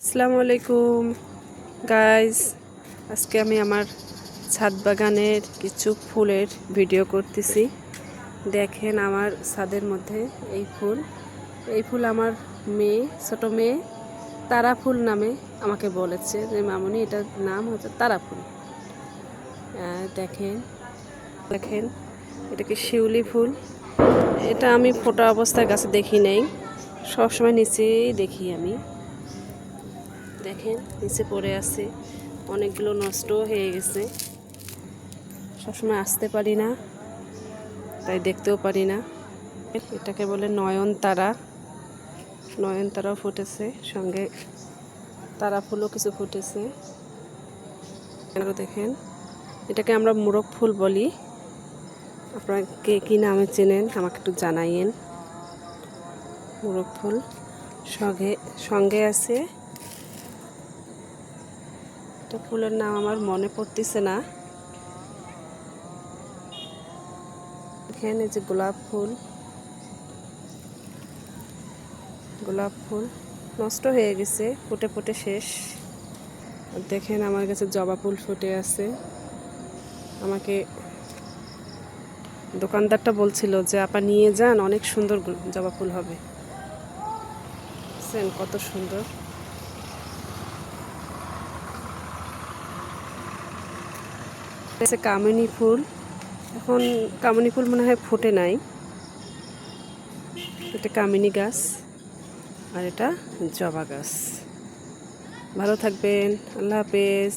আসসালামু আলাইকুম গাইস, আজকে আমি আমার ছাদ বাগানের কিছু ফুলের ভিডিও করতেছি। দেখেন আমার ছাদের মধ্যে এই ফুল আমার ছোট মেয়ে তারা ফুল নামে আমাকে বলেছে যে মামুনি এটার নাম হচ্ছে তারা ফুল। দেখেন দেখেন এটাকে শিউলি ফুল। এটা আমি ফোটা অবস্থায় গাছে দেখি নাই, সবসময় নিচেই দেখি আমি। দেখেন নিচে পড়ে আছে, অনেকগুলো নষ্ট হয়ে গেছে। সবসময় আসতে পারি না, তাই দেখতেও পারি না। এটাকে বলে নয়নতারা। নয়নতারাও ফুটেছে, সঙ্গে তারা ফুলও কিছু ফুটেছে। দেখেন এটাকে আমরা মোরগ ফুল বলি। আপনারা কে কী নামে চেনেন আমাকে একটু জানাইয়েন। মোরগ ফুল সঙ্গে আছে একটা ফুলের নাম আমার মনে পড়তেছে না। এখানে যে গোলাপ ফুল নষ্ট হয়ে গেছে, ফুটে ফুটে শেষ। দেখেন আমার কাছে জবা ফুল ফুটে আছে। আমাকে দোকানদারটা বলছিল যে আপা নিয়ে যান, অনেক সুন্দর জবা ফুল হবে। দেখছেন কত সুন্দর। কামিনী ফুল, এখন কামিনী ফুল মনে হয় ফোটে নাই। এটা কামিনী গাছ আর এটা জবা গাছ। ভালো থাকবেন, আল্লাহ হাফেজ।